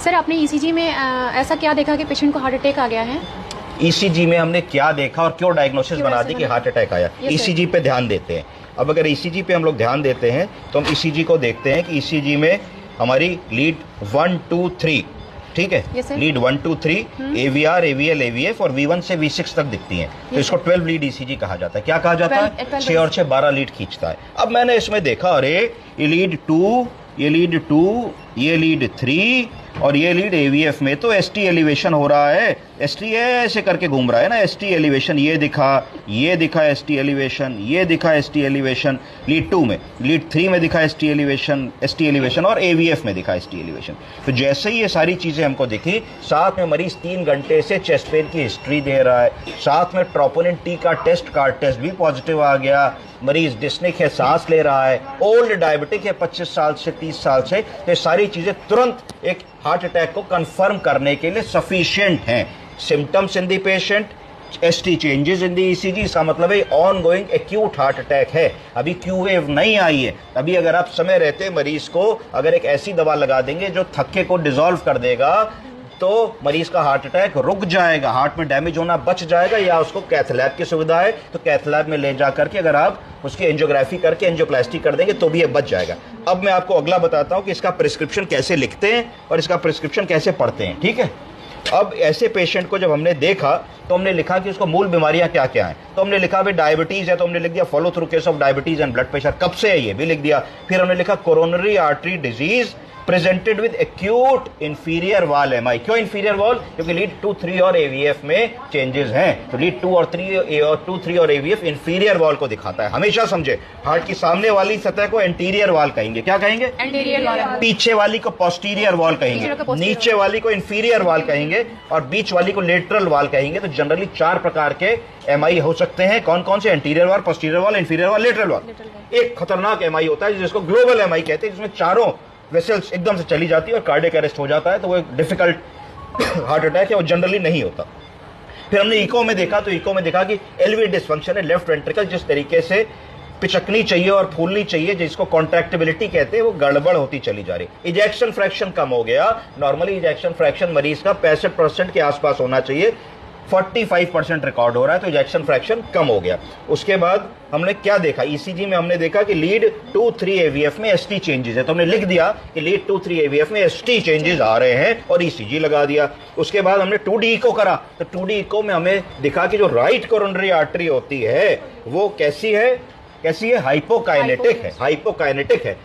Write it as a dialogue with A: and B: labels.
A: Sir आपने ECG में ऐसा क्या देखा कि पेशेंट को हार्ट अटैक आ गया है?
B: ईसीजी में हमने क्या देखा और क्यों डायग्नोसिस बना दी कि हार्ट अटैक आया? ईसीजी पे ध्यान देते हैं। अब अगर ईसीजी पे हम लोग ध्यान देते हैं तो हम ईसीजी को देखते हैं कि ईसीजी में हमारी लीड 1 2 3, ठीक है, लीड 1 2 3 AVR AVL AVF और V1 से V6 तक दिखती हैं, तो इसको 12 लीड ईसीजी कहा जाता है। क्या कहा जाता है? 6 और 6 12 लीड खींचता है। अब मैंने इसमें देखा, अरे ये लीड 2, ये लीड 2, ये लीड 3 और ये लीड AVF में तो ST एलिवेशन हो रहा है। ST ऐसे करके घूम रहा है ना, ST एलिवेशन ये दिखा ST एलिवेशन, ये दिखा ST एलिवेशन लीड 2 में, लीड 3 में दिखा ST एलिवेशन और AVF में दिखा ST एलिवेशन। तो जैसे ही ये सारी चीज़ें हमको दिखी, साथ में मरीज 3 घंटे से चेस्ट पेन की हिस्ट्री दे रहा है, साथ में ट्रोपोनिन T का कार्ड टेस्ट भी पॉजिटिव आ गया, मरीज डिस्निक है, सांस ले रहा है, ओल्ड डायबिटिक है 25 साल से 30 साल से, तो ये सारी चीज़ें तुरंत एक हार्ट अटैक को कंफर्म करने के लिए सफिशिएंट हैं। Symptoms in the patient, ST changes in the ECG, इसका मतलब है on going acute heart attack है, अभी क्यू वेव नहीं आई है। अभी अगर आप समय रहते मरीज को अगर एक ऐसी दवा लगा देंगे जो थक्के को डिसॉल्व कर देगा तो मरीज का हार्ट अटैक रुक जाएगा, हार्ट में डैमेज होना बच जाएगा। या उसको कैथ लैब की सुविधा है तो कैथ लैब में ले जा करके अगर आप उसकी एंजियोग्राफी करके एंजियोप्लास्टी कर देंगे तो भी ये बच जाएगा। अब मैं आपको अगला बताता हूं कि इसका प्रिस्क्रिप्शन कैसे लिखते हैं और इसका प्रिस्क्रिप्शन कैसे पढ़ते हैं, ठीक है। अब ऐसे पेशेंट को जब हमने देखा तो हमने लिखा कि उसको मूल बीमारियां क्या क्या हैं। तो हमने लिखा भाई डायबिटीज है, तो हमने लिख दिया follow through case of diabetes and blood pressure, कब से है ये भी लिख दिया। फिर हमने लिखा coronary artery disease presented with acute inferior wall MI। क्यों इंफीरियर वॉल? क्योंकि लीड 2 3 और AVF में चेंजेस हैं, तो लीड 2 और 3 और AVF इंफीरियर वॉल को दिखाता है। हमेशा समझे, हार्ट की सामने वाली सतह को एंटीरियर वॉल कहेंगे। क्या कहेंगे?
A: Anterior wall.
B: पीछे वाली को पोस्टीरियर वॉल कहेंगे, नीचे वाली को इंफीरियर वॉल कहेंगे और बीच वाली को लेटरल वॉल कहेंगे। तो जनरली 4 प्रकार के MI हो सकते हैं। कौन कौन से? Anterior wall, posterior wall, inferior wall, lateral wall. एक खतरनाक MI होता है जिसको ग्लोबल MI कहते हैं, जिसमें चारों वेसल्स एकदम से चली जाती है और कार्डियक अरेस्ट हो जाता है, तो वो एक डिफिकल्ट हार्ट अटैक है, वो जनरली नहीं होता। फिर हमने इको में देखा, तो इको में देखा कि एलवी डिस्फंक्शन है, लेफ्ट वेंट्रिकल जिस तरीके से पिचकनी चाहिए और फूलनी चाहिए, जिसको कॉन्ट्रैक्टिबिलिटी कहते हैं, वो गड़बड़ होती चली जा रही। इजेक्शन फ्रैक्शन कम हो गया, नॉर्मली इजेक्शन फ्रैक्शन मरीज का 65% के आसपास होना चाहिए, 45% रिकॉर्ड हो रहा है, तो इजेक्शन फ्रैक्शन कम हो गया। उसके बाद हमने क्या देखा? ECG में हमने देखा कि लीड 2 3 AVF में ST चेंजेस है, तो हमने लिख दिया कि लीड 2 3 AVF में ST चेंजेस आ रहे हैं और ECG लगा दिया। उसके बाद हमने 2D इको करा, तो 2D इको में हमें दिखा कि जो राइट कोरोनरी आर्टरी होती है वो कैसी है? हाइपोकाइनेटिक है, हाइपोकाइनेटिक है।